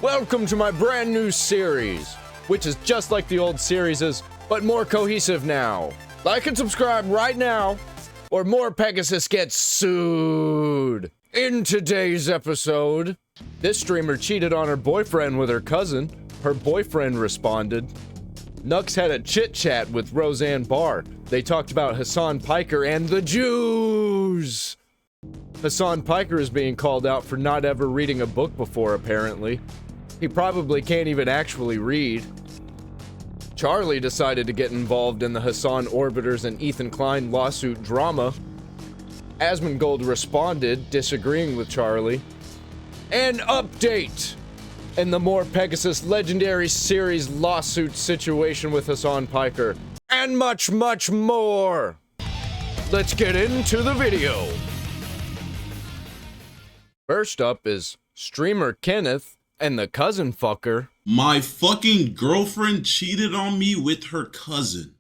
Welcome to my brand new series, which is just like the old series, but more cohesive now. Like and subscribe right now, or more Pegasus gets sued. In today's episode, this streamer cheated on her boyfriend with her cousin. Her boyfriend responded. Nux had a chit-chat with Roseanne Barr. They talked about Hassan Piker and the Jews. Hassan Piker is being called out for not ever reading a book before, apparently. He probably can't even actually read. Charlie decided to get involved in the Hassan Orbiters and Ethan Klein lawsuit drama. Asmongold responded, disagreeing with Charlie. An update! In the More Pegasus Legendary Series lawsuit situation with Hassan Piker. And much, much more! Let's get into the video! First up is streamer Kenneth and the cousin fucker. My fucking girlfriend cheated on me with her cousin.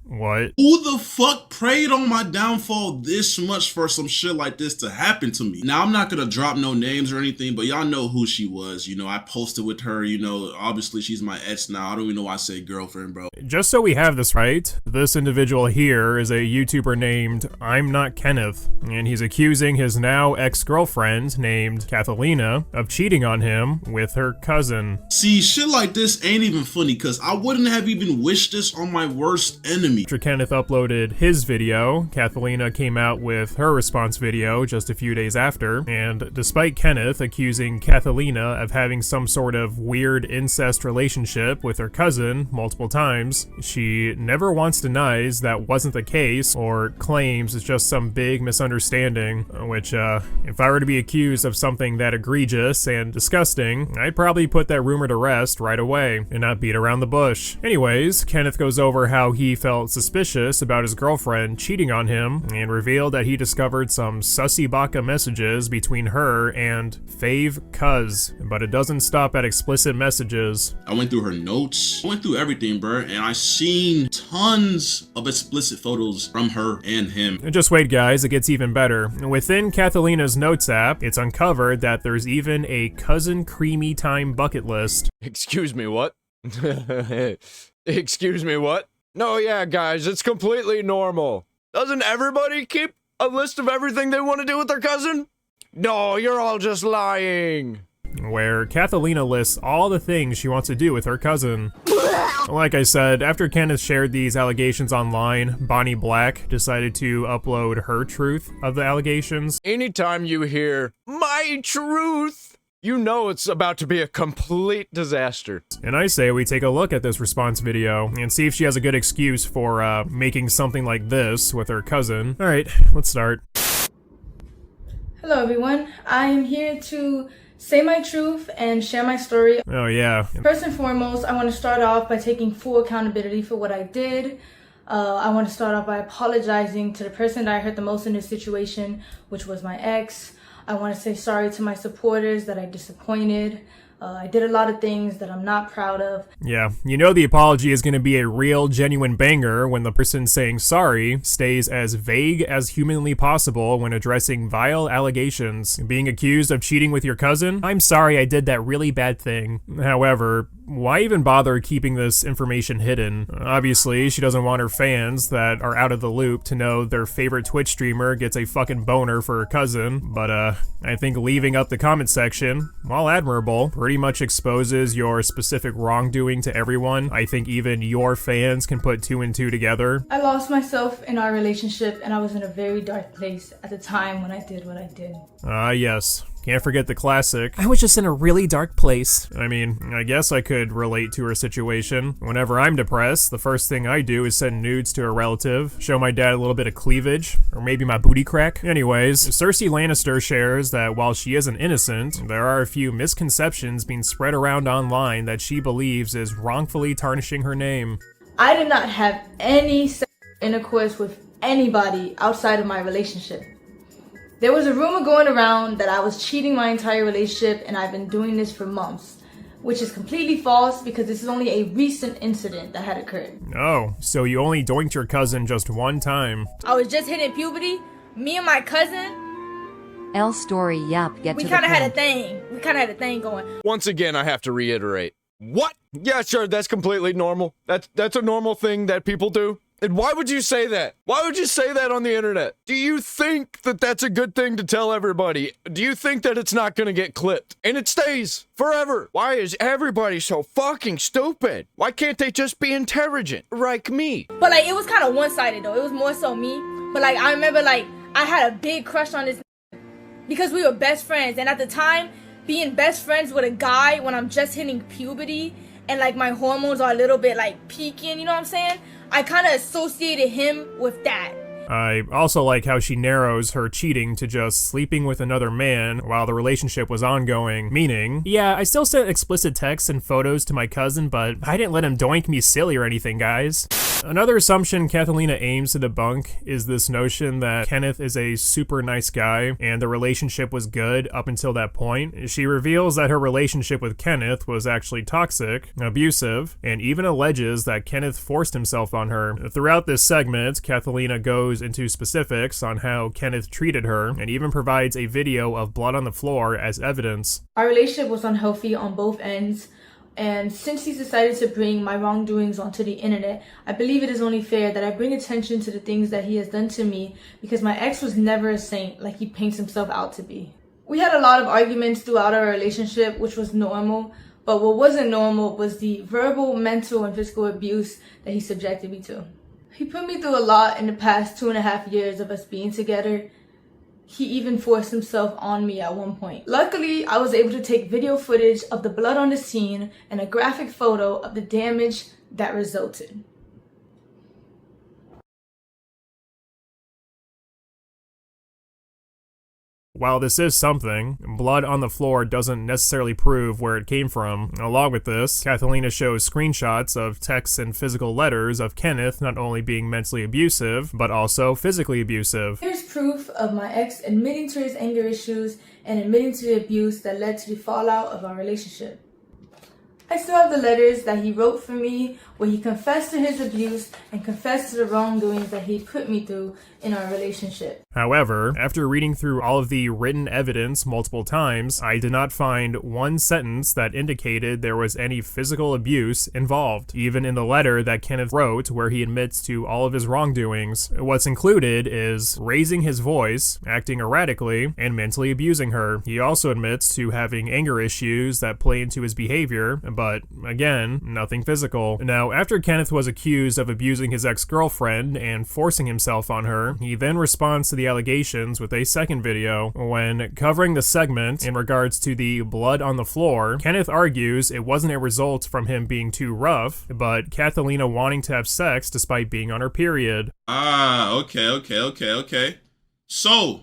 What? Who the fuck preyed on my downfall this much for some shit like this to happen to me? Now, I'm not gonna drop no names or anything, but y'all know who she was. You know, I posted with her, you know, obviously she's my ex now. I don't even know why I say girlfriend, bro. Just so we have this right, this individual here is a YouTuber named I'm Not Kenneth, and he's accusing his now ex-girlfriend named Catalina of cheating on him with her cousin. See, shit like this ain't even funny, because I wouldn't have even wished this on my worst enemy. After Kenneth uploaded his video, Catalina came out with her response video just a few days after, and despite Kenneth accusing Catalina of having some sort of weird incest relationship with her cousin multiple times, she never once denies that wasn't the case or claims it's just some big misunderstanding, which, if I were to be accused of something that egregious and disgusting, I'd probably put that rumor to rest right away and not beat around the bush. Anyways, Kenneth goes over how he felt suspicious about his girlfriend cheating on him and revealed that he discovered some sussy baka messages between her and Fave Cuz, but it doesn't stop at explicit messages. I went through her notes, I went through everything, bro, and I seen tons of explicit photos from her and him. And just wait, guys, it gets even better. Within Catalina's Notes app, it's uncovered that there's even a cousin creamy time bucket list. Excuse me, what? Excuse me, what? No, yeah, guys, it's completely normal. Doesn't everybody keep a list of everything they want to do with their cousin? No, you're all just lying. Where Catalina lists all the things she wants to do with her cousin. Like I said, after Kenneth shared these allegations online, Bonnie Black decided to upload her truth of the allegations. Anytime you hear, my truth, you know it's about to be a complete disaster. And I say we take a look at this response video and see if she has a good excuse for making something like this with her cousin. Alright, let's start. Hello everyone, I am here to say my truth and share my story. Oh yeah. First and foremost, I want to start off by taking full accountability for what I did. I want to start off by apologizing to the person that I hurt the most in this situation, which was my ex. I want to say sorry to my supporters that I disappointed. I did a lot of things that I'm not proud of. Yeah, you know the apology is going to be a real, genuine banger when the person saying sorry stays as vague as humanly possible when addressing vile allegations. Being accused of cheating with your cousin? I'm sorry I did that really bad thing. However, why even bother keeping this information hidden? Obviously, she doesn't want her fans that are out of the loop to know their favorite Twitch streamer gets a fucking boner for her cousin, but I think leaving up the comment section, while admirable, pretty much exposes your specific wrongdoing to everyone. I think even your fans can put two and two together. I lost myself in our relationship and I was in a very dark place at the time when I did what I did. Yes. Can't forget the classic, I was just in a really dark place. I mean, I guess I could relate to her situation. Whenever I'm depressed, the first thing I do is send nudes to a relative, show my dad a little bit of cleavage, or maybe my booty crack. Anyways, Cersei Lannister shares that while she isn't innocent, there are a few misconceptions being spread around online that she believes is wrongfully tarnishing her name. I did not have any sexual intercourse with anybody outside of my relationship. There was a rumor going around that I was cheating my entire relationship and I've been doing this for months, which is completely false because this is only a recent incident that had occurred. Oh, so you only doinked your cousin just one time. I was just hitting puberty. Me and my cousin L story, yep, get We to the kind of had a point. thing. We kind of had a thing going. Once again, I have to reiterate. What? Yeah, sure, that's completely normal. That's a normal thing that people do. And why would you say that? Why would you say that on the internet? Do you think that that's a good thing to tell everybody? Do you think that it's not gonna get clipped? And it stays forever. Why is everybody so fucking stupid? Why can't they just be intelligent like me? But like, it was kind of one-sided though. It was more so me. But like, I remember like, I had a big crush on this because we were best friends. And at the time, being best friends with a guy when I'm just hitting puberty and like my hormones are a little bit like peaking, you know what I'm saying? I kind of associated him with that. I also like how she narrows her cheating to just sleeping with another man while the relationship was ongoing, meaning, yeah, I still sent explicit texts and photos to my cousin, but I didn't let him doink me silly or anything, guys. Another assumption Catalina aims to debunk is this notion that Kenneth is a super nice guy and the relationship was good up until that point. She reveals that her relationship with Kenneth was actually toxic, abusive, and even alleges that Kenneth forced himself on her. Throughout this segment, Catalina goes into specifics on how Kenneth treated her and even provides a video of blood on the floor as evidence. Our relationship was unhealthy on both ends. And since he's decided to bring my wrongdoings onto the internet, I believe it is only fair that I bring attention to the things that he has done to me, because my ex was never a saint like he paints himself out to be. We had a lot of arguments throughout our relationship, which was normal, but what wasn't normal was the verbal, mental, and physical abuse that he subjected me to. He put me through a lot in the past 2.5 years of us being together. He even forced himself on me at one point. Luckily, I was able to take video footage of the blood on the scene and a graphic photo of the damage that resulted. While this is something, blood on the floor doesn't necessarily prove where it came from. Along with this, Catalina shows screenshots of texts and physical letters of Kenneth not only being mentally abusive, but also physically abusive. Here's proof of my ex admitting to his anger issues and admitting to the abuse that led to the fallout of our relationship. I still have the letters that he wrote for me where he confessed to his abuse and confessed to the wrongdoings that he put me through in our relationship. However, after reading through all of the written evidence multiple times, I did not find one sentence that indicated there was any physical abuse involved. Even in the letter that Kenneth wrote where he admits to all of his wrongdoings, what's included is raising his voice, acting erratically, and mentally abusing her. He also admits to having anger issues that play into his behavior, but again, nothing physical. Now, after Kenneth was accused of abusing his ex-girlfriend and forcing himself on her, he then responds to the allegations with a second video. When covering the segment in regards to the blood on the floor, Kenneth argues it wasn't a result from him being too rough, but Catalina wanting to have sex despite being on her period. Okay. So,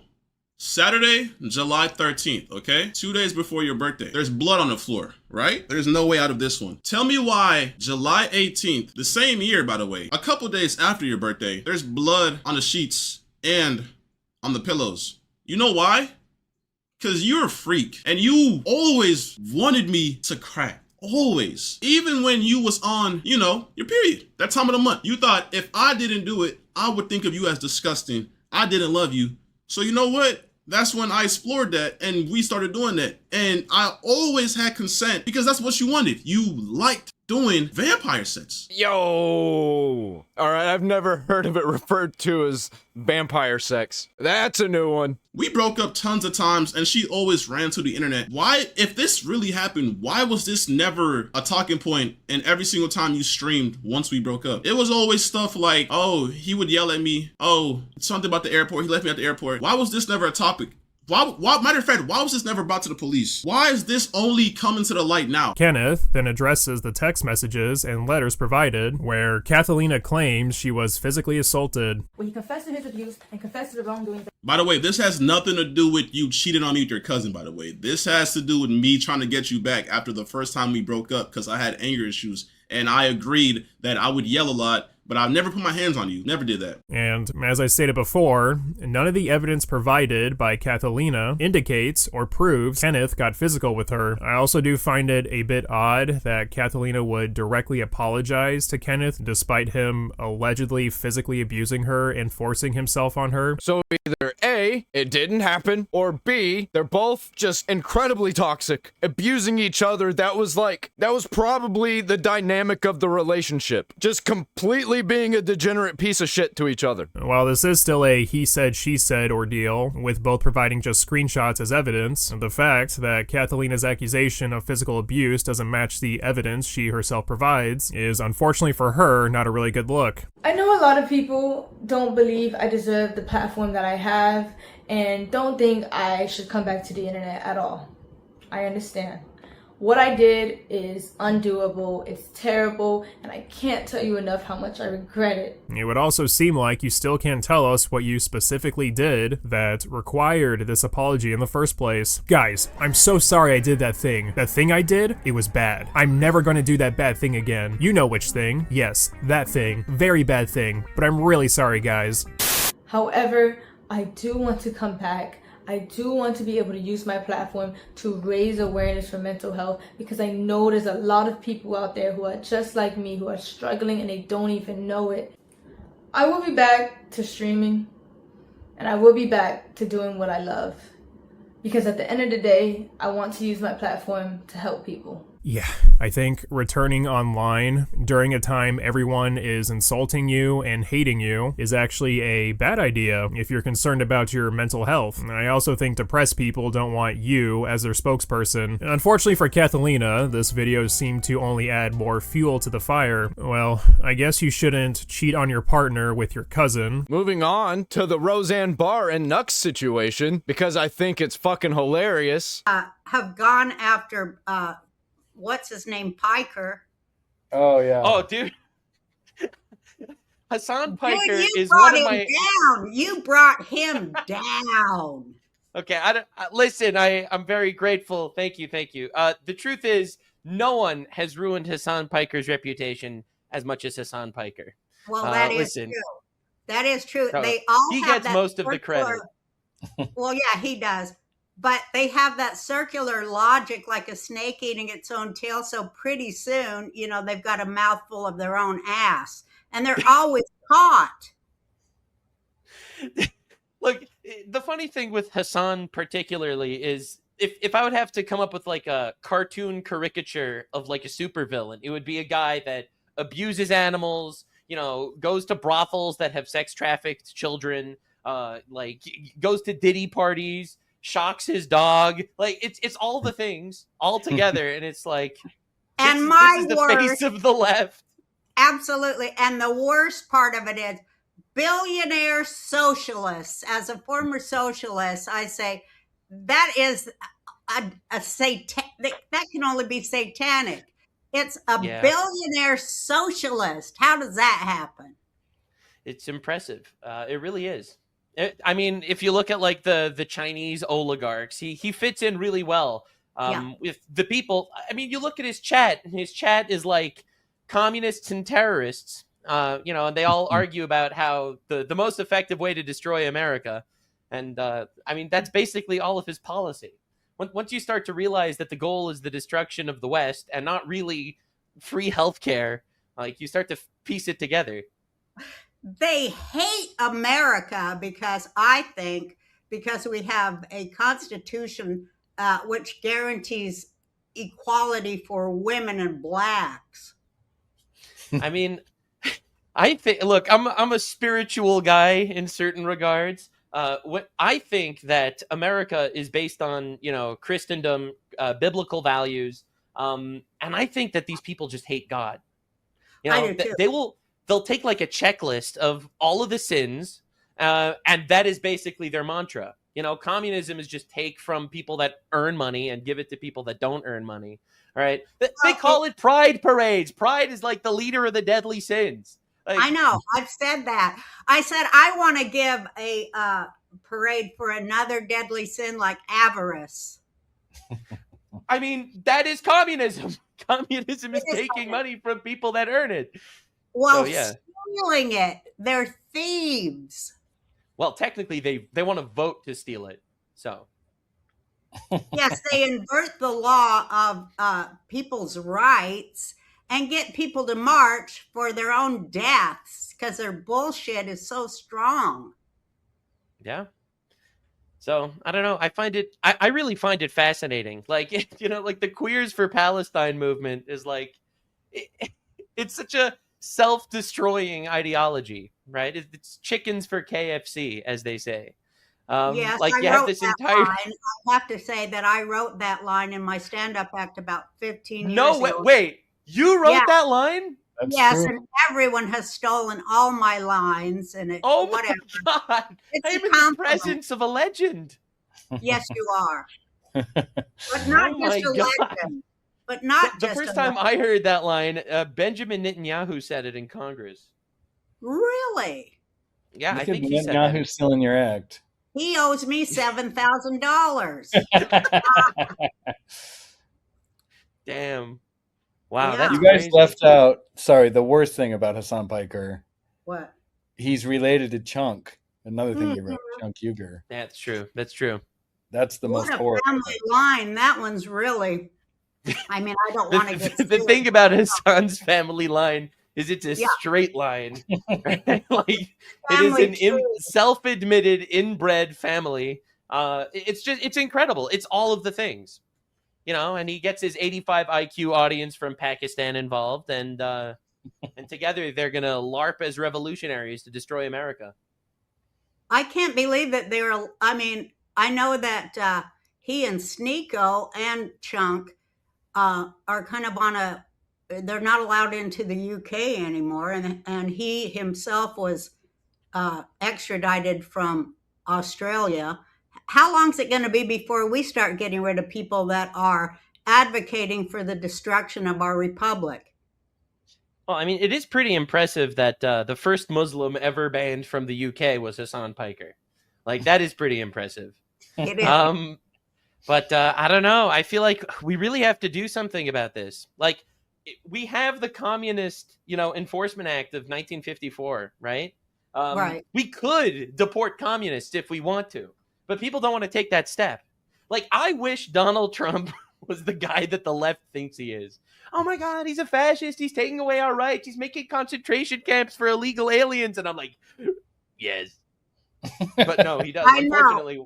Saturday, July 13th, okay? 2 days before your birthday. There's blood on the floor, right? There's no way out of this one. Tell me why July 18th, the same year, by the way, a couple days after your birthday, there's blood on the sheets and on the pillows. You know why? Because you're a freak and you always wanted me to crack. Always. Even when you was on, your period, that time of the month. You thought if I didn't do it, I would think of you as disgusting. I didn't love you. So you know what? That's when I explored that and we started doing that. And I always had consent because that's what you wanted. You liked doing vampire sex. Yo! Alright, I've never heard of it referred to as vampire sex. That's a new one. We broke up tons of times and she always ran to the internet. Why, if this really happened, why was this never a talking point and every single time you streamed once we broke up? It was always stuff like, oh, he would yell at me. Oh, something about the airport. He left me at the airport. Why was this never a topic? Matter of fact, why was this never brought to the police? Why is this only coming to the light now? Kenneth then addresses the text messages and letters provided where Catalina claims she was physically assaulted. Where he confessed to his abuse and confessed to the wrongdoings. By the way, this has nothing to do with you cheating on me with your cousin, by the way. This has to do with me trying to get you back after the first time we broke up because I had anger issues. And I agreed that I would yell a lot, but I've never put my hands on you. Never did that. And as I stated before, none of the evidence provided by Catalina indicates or proves Kenneth got physical with her. I also do find it a bit odd that Catalina would directly apologize to Kenneth despite him allegedly physically abusing her and forcing himself on her. So either A, it didn't happen, or B, they're both just incredibly toxic, abusing each other. That was probably the dynamic of the relationship. Just completely being a degenerate piece of shit to each other. While this is still a he said, she said ordeal, with both providing just screenshots as evidence, the fact that Catalina's accusation of physical abuse doesn't match the evidence she herself provides is, unfortunately for her, not a really good look. I know a lot of people don't believe I deserve the platform that I have and don't think I should come back to the internet at all. I understand. What I did is undoable, it's terrible, and I can't tell you enough how much I regret it. It would also seem like you still can't tell us what you specifically did that required this apology in the first place. Guys, I'm so sorry I did that thing. That thing I did, it was bad. I'm never gonna do that bad thing again. You know which thing. Yes, that thing. Very bad thing. But I'm really sorry, guys. However, I do want to come back. I do want to be able to use my platform to raise awareness for mental health because I know there's a lot of people out there who are just like me, who are struggling and they don't even know it. I will be back to streaming and I will be back to doing what I love because at the end of the day, I want to use my platform to help people. Yeah, I think returning online during a time everyone is insulting you and hating you is actually a bad idea if you're concerned about your mental health. I also think depressed people don't want you as their spokesperson. Unfortunately for Catalina, this video seemed to only add more fuel to the fire. Well, I guess you shouldn't cheat on your partner with your cousin. Moving on to the Roseanne Barr and Nux situation, because I think it's fucking hilarious. Have gone after, what's his name, Piker. Oh yeah. Oh, dude. Hassan Piker you is brought one of him my. down. You brought him down. Okay, listen. I'm very grateful. Thank you. The truth is, no one has ruined Hassan Piker's reputation as much as Hassan Piker. Well, that is true. That is true. They all he have gets that most of the credit. Well, yeah, he does. But they have that circular logic like a snake eating its own tail. So pretty soon, you know, they've got a mouthful of their own ass. And they're always caught. Look, the funny thing with Hassan particularly is if I would have to come up with like a cartoon caricature of like a supervillain, it would be a guy that abuses animals, you know, goes to brothels that have sex trafficked children, like goes to Diddy parties, shocks his dog. Like it's all the things all together, and it's like, and this is the face of the left. Absolutely. And the worst part of it is billionaire socialists. As a former socialist, I say that is a satanic, that can only be satanic. It's a billionaire socialist. How does that happen? It's impressive. It really is. I mean, if you look at like the Chinese oligarchs, he fits in really well with the people. I mean, you look at his chat, and his chat is like communists and terrorists, you know, and they all argue about how the most effective way to destroy America. And I mean, that's basically all of his policy. Once you start to realize that the goal is the destruction of the West and not really free healthcare, like you start to piece it together. They hate America because I think because we have a constitution which guarantees equality for women and blacks. I mean, I think, look, I'm a spiritual guy in certain regards. What I think that America is based on, you know, Christendom, biblical values, and I think that these people just hate God. You know, they'll take like a checklist of all of the sins, and that is basically their mantra. You know, communism is just take from people that earn money and give it to people that don't earn money. All right, they call it pride parades. Pride is like the leader of the deadly sins. Like, I know. I've said that. I said I want to give a parade for another deadly sin like avarice. I mean, that is communism. Communism is taking money from people that earn it. Well, so, yeah. stealing it. They're thieves. Well, technically, they want to vote to steal it. So Yes, they invert the law of people's rights and get people to march for their own deaths because their bullshit is so strong. yeah. So I don't know. I really find it fascinating. Like, like the Queers for Palestine movement is like, it's such a self-destroying ideology, right? It's chickens for KFC, as they say. Yes, like I you have wrote this that entire. line. I have to say that I wrote that line in my stand-up act about 15 years No, ago. wait, you wrote Yeah. that line? That's Yes, true. and everyone has stolen all my lines, and it, Oh whatever. my God! It's I'm a in the compliment. presence of a legend. Yes, you are. But not Oh just my a God. legend. But not The just first a time legend. I heard that line, Benjamin Netanyahu said it in Congress. Really? Yeah, I Look think at he said that. Netanyahu still in your act. He owes me $7,000. Damn. Wow, Yeah. that's You guys crazy. left out, sorry, the worst thing about Hassan Piker. What? He's related to Chunk. Another thing you wrote, Mhm. Chunk Uger. That's true. That's true. That's the What most a horrible. family line. That one's really. I mean, I don't want to get The sued. thing about Hassan's family line is it's a Yeah. straight line. Right? Like it is Family an tree. self-admitted inbred family. It's incredible. It's all of the things. And he gets his 85 IQ audience from Pakistan involved, and together they're gonna LARP as revolutionaries to destroy America. I can't believe that they're. I mean, I know that he and Sneeko and Chunk are kind of on a. They're not allowed into the UK anymore, and he himself was extradited from Australia. How long is it going to be before we start getting rid of people that are advocating for the destruction of our republic? Well, I mean, it is pretty impressive that the first Muslim ever banned from the UK was Hassan Piker. Like, that is pretty impressive. It is. But I don't know. I feel like we really have to do something about this. Like, we have the Communist, Enforcement Act of 1954, right? Right. We could deport communists if we want to, but people don't want to take that step. Like, I wish Donald Trump was the guy that the left thinks he is. Oh my God, he's a fascist. He's taking away our rights. He's making concentration camps for illegal aliens. And I'm like, yes. But no, he does. I know. Unfortunately,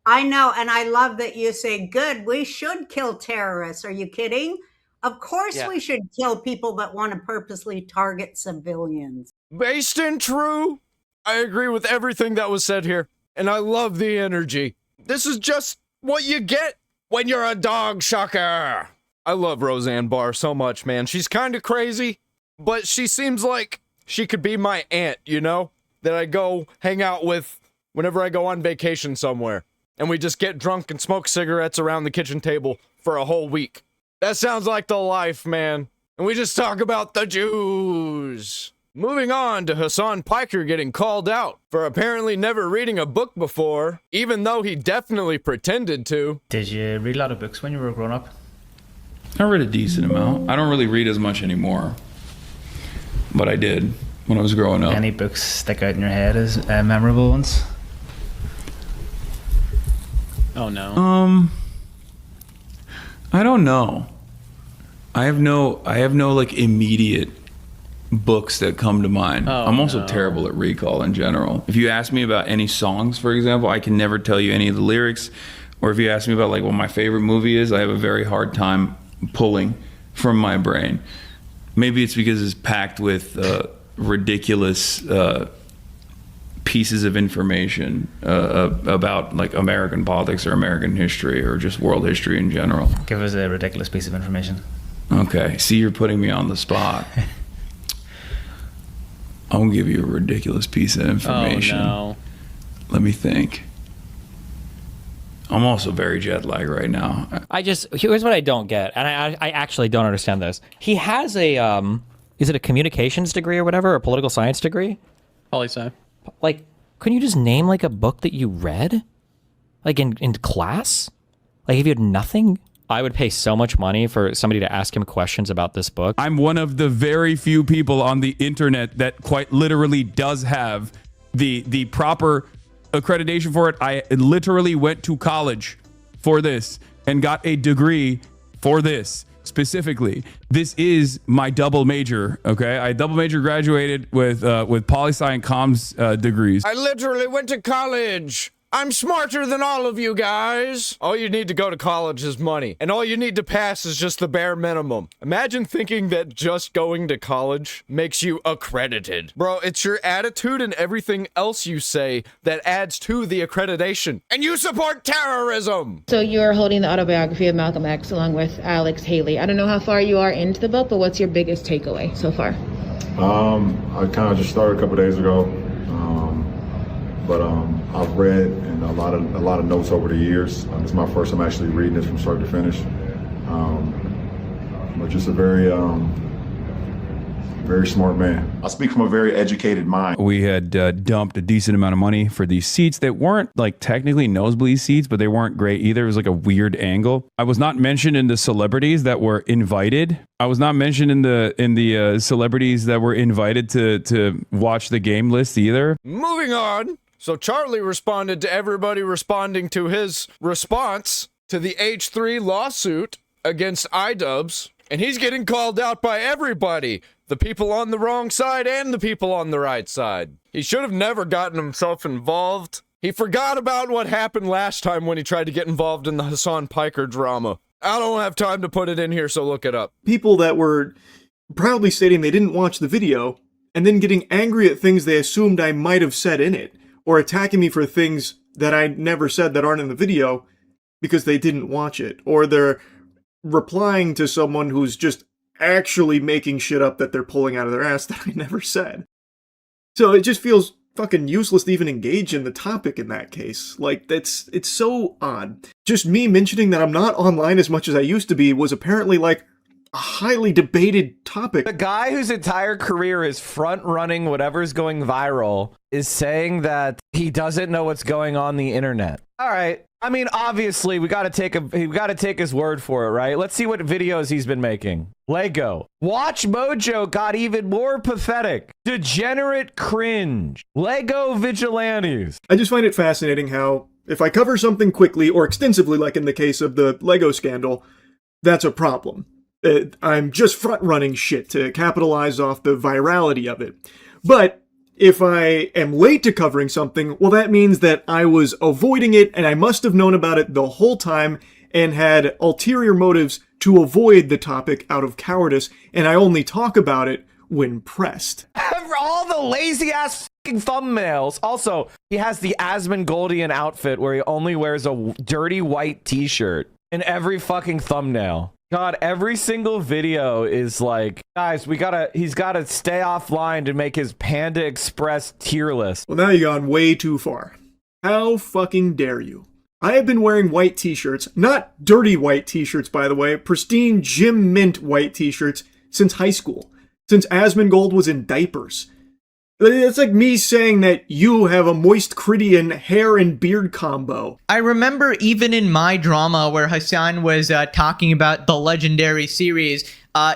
I know, and I love that you say, good, we should kill terrorists. Are you kidding? Of course Yeah. we should kill people that want to purposely target civilians. Based in true, I agree with everything that was said here, and I love the energy. This is just what you get when you're a dog shucker. I love Roseanne Barr so much, man. She's kind of crazy, but she seems like she could be my aunt, that I go hang out with whenever I go on vacation somewhere, and we just get drunk and smoke cigarettes around the kitchen table for a whole week. That sounds like the life, man. And we just talk about the Jews. Moving on to Hassan Piker getting called out for apparently never reading a book before, even though he definitely pretended to. Did you read a lot of books when you were growing up? I read a decent amount. I don't really read as much anymore, but I did when I was growing up. Any books stick out in your head as memorable ones? Oh no. I don't know. I have no like immediate books that come to mind. Oh, I'm also no. terrible at recall in general. If you ask me about any songs, for example, I can never tell you any of the lyrics. Or if you ask me about like what my favorite movie is, I have a very hard time pulling from my brain. Maybe it's because it's packed with ridiculous pieces of information about like American politics or American history or just world history in general. Give us a ridiculous piece of information. Okay, see, you're putting me on the spot. I'm gonna give you a ridiculous piece of information. Oh no. Let me think. I'm also very jet lagged right now. Here's what I don't get, and I actually don't understand this. He has a is it a communications degree or whatever, or a political science degree? Poli-sci. Like, couldn't you just name like a book that you read, like in class? Like if you had nothing I would pay so much money for somebody to ask him questions about this book. I'm one of the very few people on the internet that quite literally does have the proper accreditation for it. I literally went to college for this and got a degree for this specifically. This is my double major, okay? I double major graduated with poli-sci and comms degrees. I literally went to college. I'm smarter than all of you guys. All you need to go to college is money, and all you need to pass is just the bare minimum. Imagine thinking that just going to college makes you accredited. Bro, it's your attitude and everything else you say that adds to the accreditation. And you support terrorism! So you're holding the autobiography of Malcolm X along with Alex Haley. I don't know how far you are into the book, but what's your biggest takeaway so far? I kind of just started a couple days ago. But I've read and a lot of notes over the years. It's my first time actually reading this from start to finish. But just a very smart man. I speak from a very educated mind. We had dumped a decent amount of money for these seats that weren't like technically nosebleed seats, but they weren't great either. It was like a weird angle. I was not mentioned in the celebrities that were invited. I was not mentioned in the celebrities that were invited to watch the game list either. Moving on. So Charlie responded to everybody responding to his response to the H3 lawsuit against iDubbbz, and he's getting called out by everybody. The people on the wrong side and the people on the right side. He should have never gotten himself involved. He forgot about what happened last time when he tried to get involved in the Hassan Piker drama. I don't have time to put it in here, so look it up. People that were proudly stating they didn't watch the video and then getting angry at things they assumed I might have said in it, or attacking me for things that I never said that aren't in the video because they didn't watch it, or they're replying to someone who's just actually making shit up that they're pulling out of their ass that I never said. So it just feels fucking useless to even engage in the topic in that case. Like, it's so odd. Just me mentioning that I'm not online as much as I used to be was apparently like a highly debated topic. The guy whose entire career is front-running whatever's going viral is saying that he doesn't know what's going on the internet. All right. I mean, obviously, we got to take his word for it, right? Let's see what videos he's been making. Lego. Watch Mojo got even more pathetic. Degenerate cringe. Lego vigilantes. I just find it fascinating how if I cover something quickly or extensively, like in the case of the Lego scandal, that's a problem. I'm just front-running shit to capitalize off the virality of it. But if I am late to covering something, well, that means that I was avoiding it and I must have known about it the whole time and had ulterior motives to avoid the topic out of cowardice, and I only talk about it when pressed. All the lazy-ass fucking thumbnails. Also, he has the Asmongoldie outfit where he only wears a dirty white t-shirt in every fucking thumbnail. God, every single video is like, guys, he's gotta stay offline to make his Panda Express tier list. Well, now you've gone way too far. How fucking dare you? I have been wearing white t-shirts, not dirty white t-shirts, by the way, pristine Jim Mint white t-shirts since high school, since Asmongold was in diapers. It's like me saying that you have a moist Cridian hair and beard combo. I remember even in my drama where Hassan was talking about the legendary series,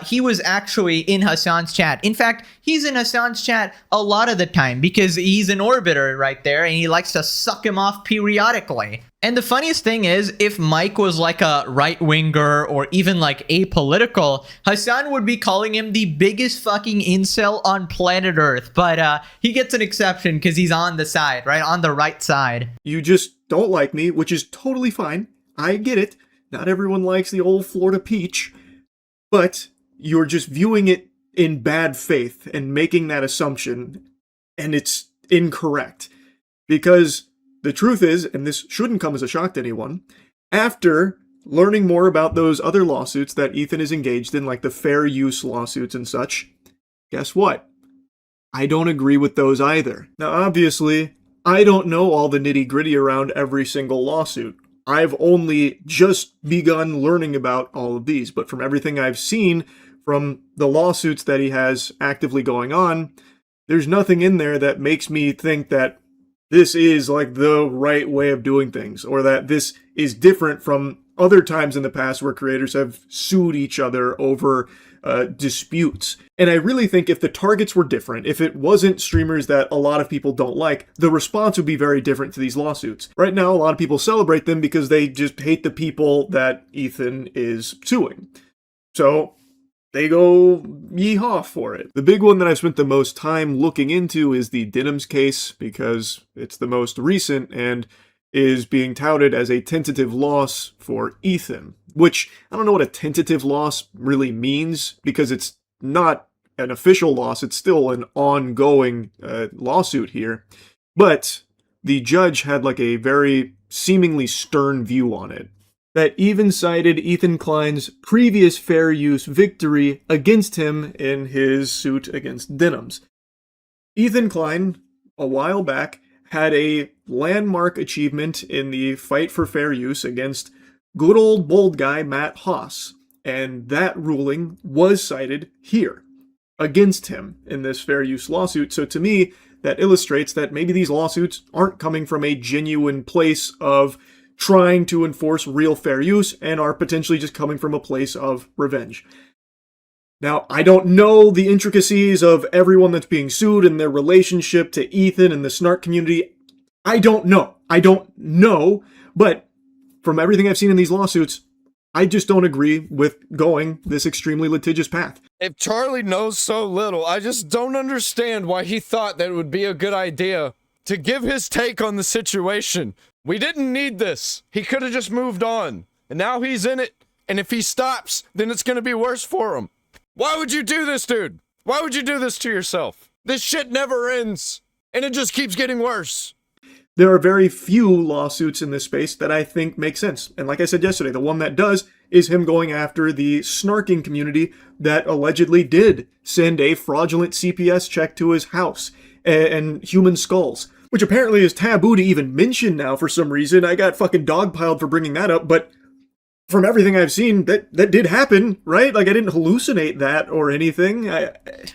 he was actually in Hassan's chat. In fact, he's in Hassan's chat a lot of the time because he's an orbiter right there and he likes to suck him off periodically. And the funniest thing is, if Mike was like a right-winger or even like apolitical, Hassan would be calling him the biggest fucking incel on planet Earth. But he gets an exception because he's on the side, right? On the right side. You just don't like me, which is totally fine. I get it. Not everyone likes the old Florida peach. But you're just viewing it in bad faith and making that assumption, and it's incorrect. Because the truth is, and this shouldn't come as a shock to anyone, after learning more about those other lawsuits that Ethan is engaged in, like the fair use lawsuits and such, guess what? I don't agree with those either. Now, obviously, I don't know all the nitty-gritty around every single lawsuit. I've only just begun learning about all of these, but from everything I've seen from the lawsuits that he has actively going on, there's nothing in there that makes me think that this is like the right way of doing things, or that this is different from other times in the past where creators have sued each other over disputes. And I really think if the targets were different, if it wasn't streamers that a lot of people don't like, the response would be very different to these lawsuits. Right now, a lot of people celebrate them because they just hate the people that Ethan is suing. So they go yeehaw for it. The big one that I've spent the most time looking into is the Denham's case because it's the most recent and is being touted as a tentative loss for Ethan, which I don't know what a tentative loss really means because it's not an official loss. It's still an ongoing lawsuit here. But the judge had like a very seemingly stern view on it that even cited Ethan Klein's previous fair use victory against him in his suit against Denham's. Ethan Klein, a while back, had a landmark achievement in the fight for fair use against good old bold guy Matt Haas, and that ruling was cited here against him in this fair use lawsuit. So to me, that illustrates that maybe these lawsuits aren't coming from a genuine place of trying to enforce real fair use and are potentially just coming from a place of revenge. Now, I don't know the intricacies of everyone that's being sued and their relationship to Ethan and the Snark community. I don't know. But from everything I've seen in these lawsuits, I just don't agree with going this extremely litigious path. If Charlie knows so little, I just don't understand why he thought that it would be a good idea to give his take on the situation. We didn't need this. He could have just moved on. And now he's in it. And if he stops, then it's going to be worse for him. Why would you do this, dude? Why would you do this to yourself? This shit never ends. And it just keeps getting worse. There are very few lawsuits in this space that I think make sense. And like I said yesterday, the one that does is him going after the snarking community that allegedly did send a fraudulent CPS check to his house and human skulls, which apparently is taboo to even mention now for some reason. I got fucking dogpiled for bringing that up, but from everything I've seen, that did happen, right? Like, I didn't hallucinate that or anything.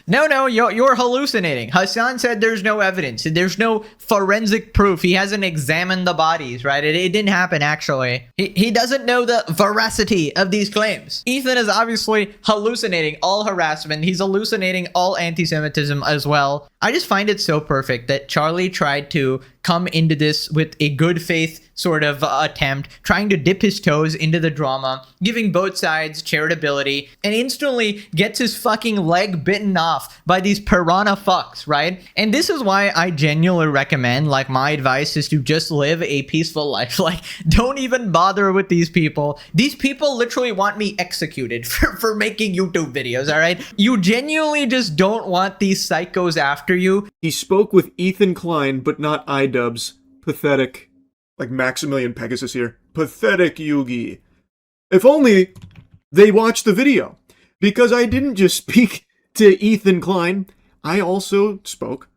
No, you're hallucinating. Hassan said there's no evidence. There's no forensic proof. He hasn't examined the bodies, right? It didn't happen, actually. He doesn't know the veracity of these claims. Ethan is obviously hallucinating all harassment. He's hallucinating all anti-Semitism as well. I just find it so perfect that Charlie tried to come into this with a good faith sort of attempt, trying to dip his toes into the drama, giving both sides charitability, and instantly gets his fucking leg bitten off by these piranha fucks, right? And this is why I genuinely recommend, like, my advice is to just live a peaceful life. Like, don't even bother with these people. These people literally want me executed for making YouTube videos, all right? You genuinely just don't want these psychos after you. He spoke with Ethan Klein, but not iDubbbz. Pathetic. Like Maximilian Pegasus here. Pathetic, Yugi. If only they watched the video. Because I didn't just speak to Ethan Klein, I also spoke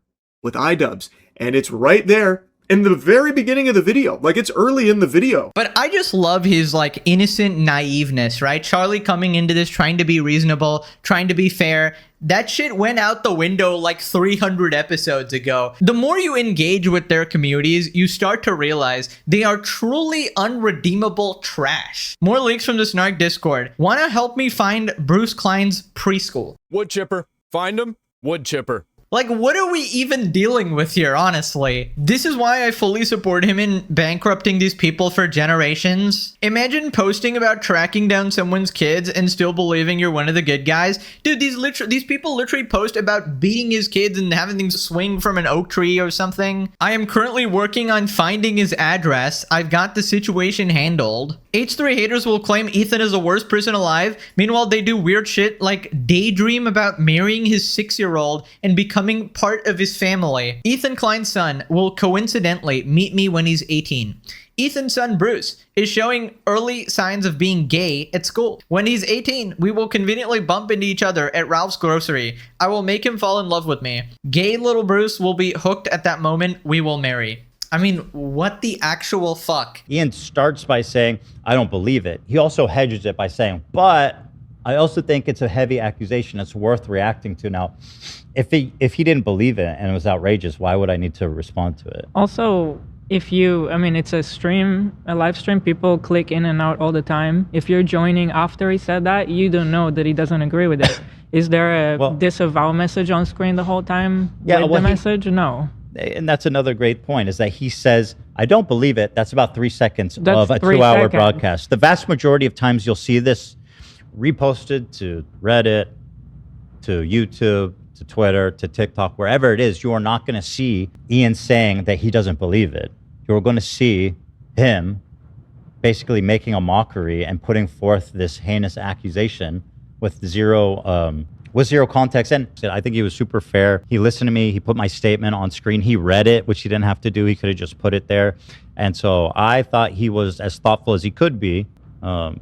with iDubbbz. And it's right there in the very beginning of the video. Like, it's early in the video. But I just love his, like, innocent naiveness, right? Charlie coming into this, trying to be reasonable, trying to be fair. That shit went out the window like 300 episodes ago. The more you engage with their communities, you start to realize they are truly unredeemable trash. More links from the Snark Discord. Wanna help me find Bruce Klein's preschool? Wood chipper. Find him. Wood chipper. Like, what are we even dealing with here, honestly? This is why I fully support him in bankrupting these people for generations. Imagine posting about tracking down someone's kids and still believing you're one of the good guys. Dude, these people literally post about beating his kids and having them swing from an oak tree or something. I am currently working on finding his address. I've got the situation handled. H3 haters will claim Ethan is the worst person alive. Meanwhile, they do weird shit like daydream about marrying his 6-year-old and becoming part of his family. Ethan Klein's son will coincidentally meet me when he's 18. Ethan's son Bruce is showing early signs of being gay at school. When he's 18, we will conveniently bump into each other at Ralph's grocery. I will make him fall in love with me. Gay little Bruce will be hooked at that moment. We will marry. I mean, what the actual fuck? Ian starts by saying, I don't believe it. He also hedges it by saying, but I also think it's a heavy accusation. It's worth reacting to. Now, if he didn't believe it and it was outrageous, why would I need to respond to it? Also, if you, I mean, it's a stream, a live stream, people click in and out all the time. If you're joining after he said that, you don't know that he doesn't agree with it. Is there a disavow message on screen the whole time with the message? No. And that's another great point, is that he says, I don't believe it. That's about 3 seconds That's of a 3 2-hour seconds. broadcast. The vast majority of times you'll see this reposted to Reddit, to YouTube, to Twitter, to TikTok, wherever it is, you are not going to see Ian saying that he doesn't believe it. You're going to see him basically making a mockery and putting forth this heinous accusation with zero context. And I think he was super fair. He listened to me. He put my statement on screen. He read it, which he didn't have to do. He could have just put it there. And so I thought he was as thoughtful as he could be,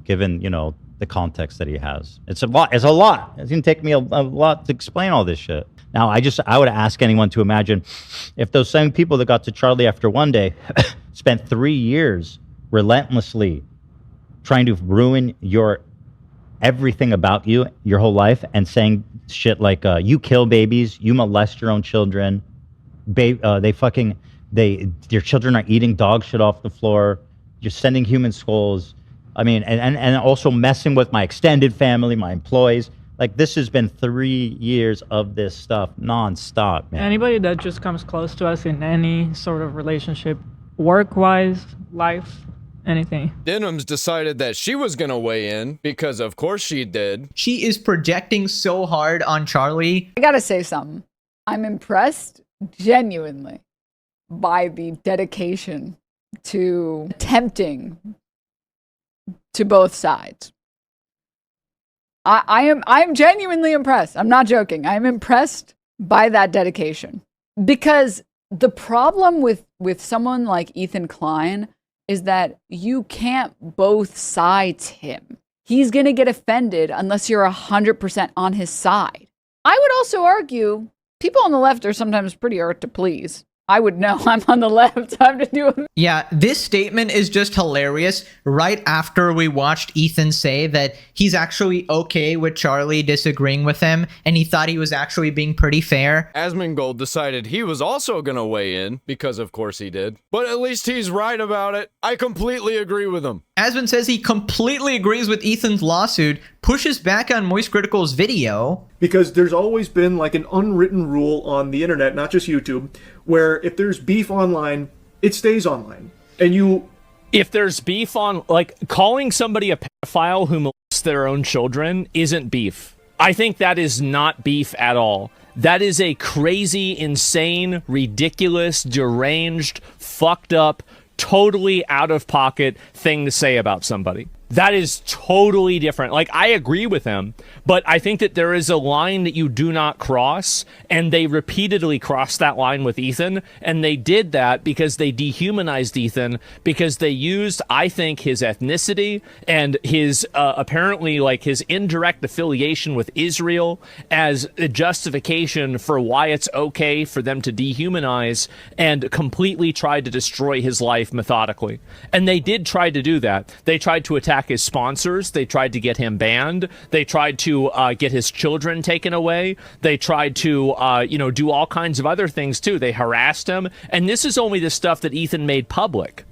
given, you know, the context that he has. It's a lot. It's going to take me a lot to explain all this shit. Now, I would ask anyone to imagine if those same people that got to Charlie after one day spent 3 years relentlessly trying to ruin everything about you, your whole life, and saying shit like, you kill babies, you molest your own children, your children are eating dog shit off the floor, you're sending human skulls. I mean, and also messing with my extended family, my employees. Like, this has been 3 years of this stuff nonstop, man. Anybody that just comes close to us in any sort of relationship, work-wise, life, anything. Denham's decided that she was gonna weigh in because of course she did. She is projecting so hard on Charlie. I gotta say something. I'm impressed, genuinely, by the dedication to attempting to both sides. I'm genuinely impressed. I'm not joking. I'm impressed by that dedication. Because the problem with someone like Ethan Klein is that you can't both sides him. He's going to get offended unless you're 100% on his side. I would also argue people on the left are sometimes pretty hard to please. I would know I'm on the left. Time to do it. Yeah, this statement is just hilarious. Right after we watched Ethan say that he's actually okay with Charlie disagreeing with him, and he thought he was actually being pretty fair. Asmongold decided he was also gonna weigh in, because of course he did. But at least he's right about it. I completely agree with him. Asmon says he completely agrees with Ethan's lawsuit, pushes back on Moist Critical's video. Because there's always been like an unwritten rule on the internet, not just YouTube, where if there's beef online, it stays online. And if there's beef on, like, calling somebody a pedophile who molests their own children isn't beef. I think that is not beef at all. That is a crazy, insane, ridiculous, deranged, fucked up, totally out of pocket thing to say about somebody. That is totally different. Like, I agree with him, but I think that there is a line that you do not cross, and they repeatedly crossed that line with Ethan, and they did that because they dehumanized Ethan, because they used, I think, his ethnicity and his, apparently, like, his indirect affiliation with Israel as a justification for why it's okay for them to dehumanize, and completely tried to destroy his life methodically. And they did try to do that. They tried to attack his sponsors. They tried to get him banned. They tried to get his children taken away. They tried to, do all kinds of other things too. They harassed him. And this is only the stuff that Ethan made public.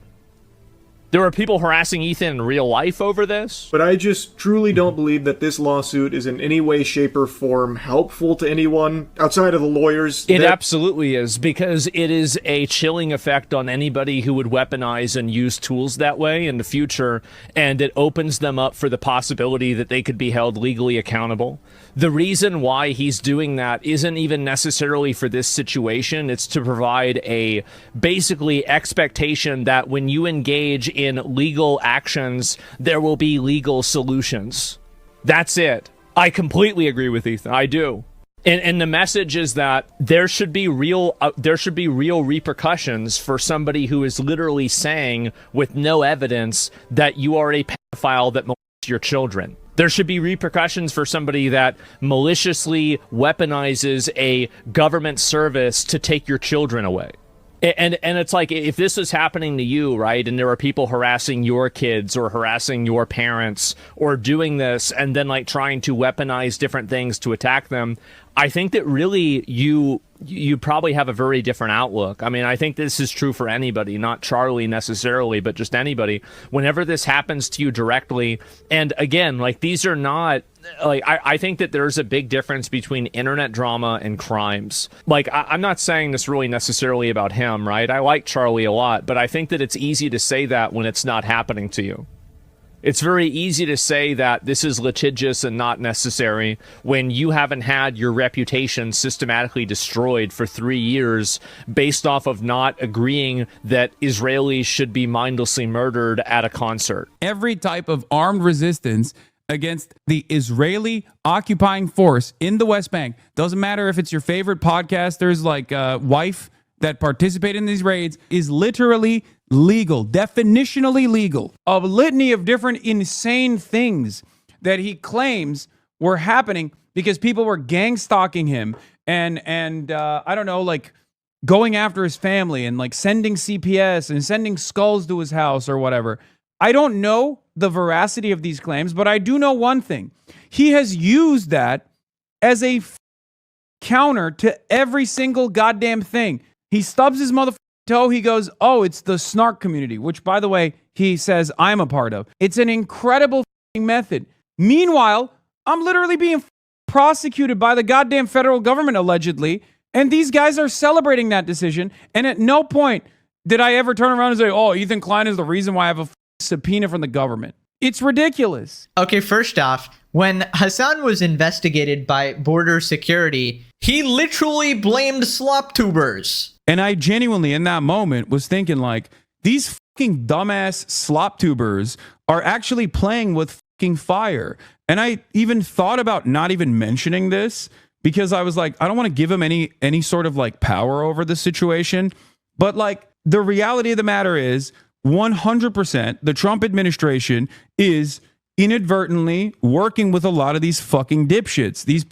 There were people harassing Ethan in real life over this. But I just truly don't believe that this lawsuit is in any way, shape, or form helpful to anyone outside of the lawyers. It absolutely is, because it is a chilling effect on anybody who would weaponize and use tools that way in the future, and it opens them up for the possibility that they could be held legally accountable. The reason why he's doing that isn't even necessarily for this situation. It's to provide a basically expectation that when you engage in legal actions, there will be legal solutions. That's it. I completely agree with Ethan. I do. And the message is that there should be real repercussions for somebody who is literally saying with no evidence that you are a pedophile that molests your children. There should be repercussions for somebody that maliciously weaponizes a government service to take your children away. And it's like, if this was happening to you, right, and there were people harassing your kids or harassing your parents or doing this and then like trying to weaponize different things to attack them, I think that really you probably have a very different outlook. I mean, I think this is true for anybody, not Charlie necessarily, but just anybody. Whenever this happens to you directly, and again, like, these are not, like, I think that there's a big difference between internet drama and crimes. Like, I'm not saying this really necessarily about him, right? I like Charlie a lot, but I think that it's easy to say that when it's not happening to you. It's very easy to say that this is litigious and not necessary when you haven't had your reputation systematically destroyed for 3 years based off of not agreeing that Israelis should be mindlessly murdered at a concert. Every type of armed resistance against the Israeli occupying force in the West Bank, doesn't matter if it's your favorite podcasters like Wife that participate in these raids, is literally legal, definitionally legal. A litany of different insane things that he claims were happening because people were gang stalking him and I don't know, like going after his family and like sending CPS and sending skulls to his house or whatever. I don't know the veracity of these claims, but I do know one thing. He has used that as a counter to every single goddamn thing. He stubs his motherfucking toe. He goes, oh, it's the snark community, which, by the way, he says I'm a part of. It's an incredible method. Meanwhile, I'm literally being prosecuted by the goddamn federal government, allegedly, and these guys are celebrating that decision. And at no point did I ever turn around and say, oh, Ethan Klein is the reason why I have a subpoena from the government. It's ridiculous. Okay, first off, when Hassan was investigated by border security, he literally blamed slop tubers. And I genuinely, in that moment, was thinking, like, these fucking dumbass slop tubers are actually playing with fucking fire. And I even thought about not even mentioning this because I was like, I don't want to give him any sort of like power over the situation. But like, the reality of the matter is 100% the Trump administration is inadvertently working with a lot of these fucking dipshits. These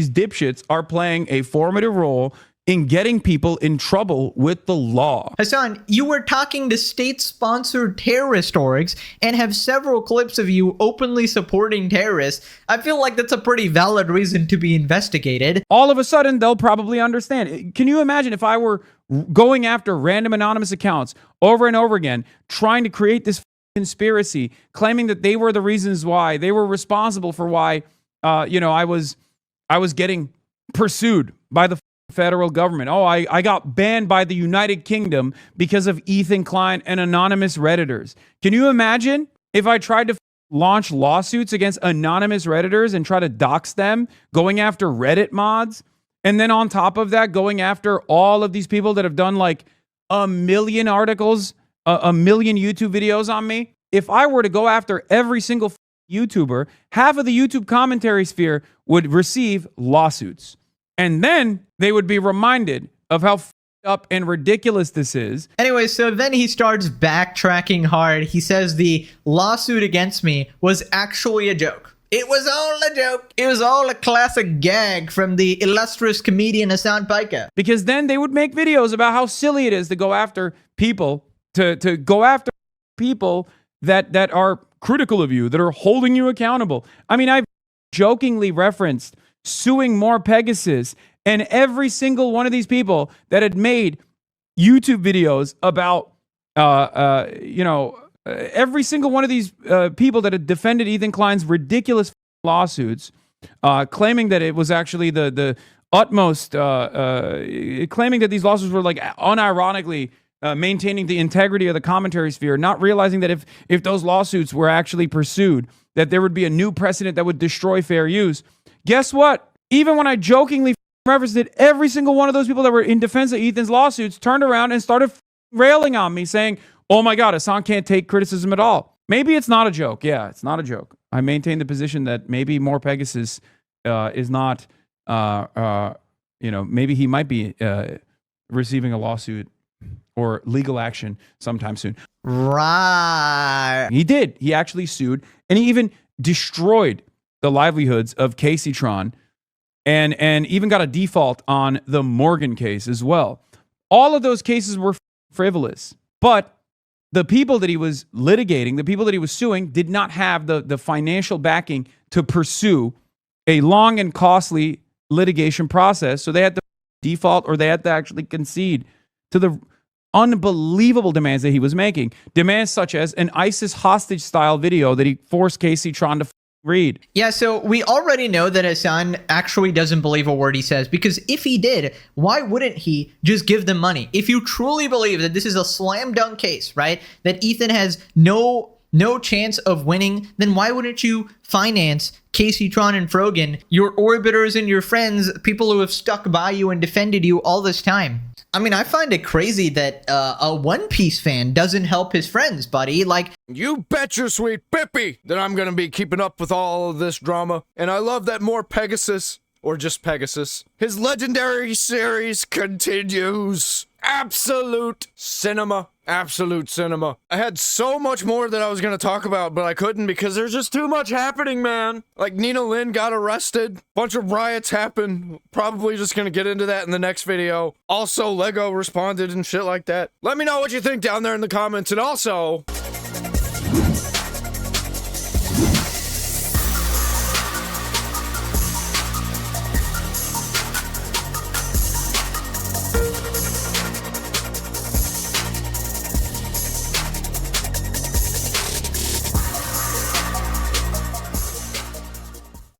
dipshits are playing a formative role in getting people in trouble with the law. Hassan, you were talking to state-sponsored terrorist orgs and have several clips of you openly supporting terrorists. I feel like that's a pretty valid reason to be investigated. All of a sudden, they'll probably understand. Can you imagine if I were going after random anonymous accounts over and over again, trying to create this conspiracy, claiming that they were the reasons why, they were responsible for why, I was getting pursued by the federal government. Oh, I got banned by the United Kingdom because of Ethan Klein and anonymous Redditors. Can you imagine if I tried to launch lawsuits against anonymous Redditors and try to dox them, going after Reddit mods, and then on top of that, going after all of these people that have done like 1 million articles, a million YouTube videos on me? If I were to go after every single YouTuber, half of the YouTube commentary sphere would receive lawsuits. And then they would be reminded of how up and ridiculous this is. Anyway, so then he starts backtracking hard. He says the lawsuit against me was actually a joke. It was all a joke. It was all a classic gag from the illustrious comedian Hassan Piker. Because then they would make videos about how silly it is to go after people, to go after people that are critical of you, that are holding you accountable. I mean, I've jokingly referenced suing more Pegasus, and every single one of these people that had made YouTube videos about, every single one of these people that had defended Ethan Klein's ridiculous lawsuits, claiming that it was actually the utmost, claiming that these lawsuits were like unironically maintaining the integrity of the commentary sphere, not realizing that if those lawsuits were actually pursued, that there would be a new precedent that would destroy fair use. Guess what? Even when I jokingly referenced it, every single one of those people that were in defense of Ethan's lawsuits turned around and started railing on me, saying, oh my God, Hassan can't take criticism at all. Maybe it's not a joke. Yeah, it's not a joke. I maintain the position that maybe more Pegasus is not, maybe he might be receiving a lawsuit or legal action sometime soon. Right. He did. He actually sued, and he even destroyed the livelihoods of Casey Tron, and even got a default on the Morgan case as well. All of those cases were frivolous. But the people that he was litigating, the people that he was suing, did not have the financial backing to pursue a long and costly litigation process. So they had to default, or they had to actually concede to the unbelievable demands that he was making. Demands such as an ISIS hostage style video that he forced Casey Tron to read. Yeah, so we already know that Hassan actually doesn't believe a word he says, because if he did, why wouldn't he just give them money? If you truly believe that this is a slam dunk case, right, that Ethan has no chance of winning, then why wouldn't you finance Casey, Tron, and Frogan, your orbiters and your friends, people who have stuck by you and defended you all this time? I mean, I find it crazy that a One Piece fan doesn't help his friends, buddy. Like, you bet your sweet Bippy that I'm gonna be keeping up with all of this drama. And I love that more Pegasus, or just Pegasus, his legendary series continues. Absolute cinema. Absolute cinema. I had so much more that I was going to talk about, but I couldn't because there's just too much happening, man. Like, Nina Lynn got arrested. Bunch of riots happened. Probably just going to get into that in the next video. Also, Lego responded and shit like that. Let me know what you think down there in the comments. And also...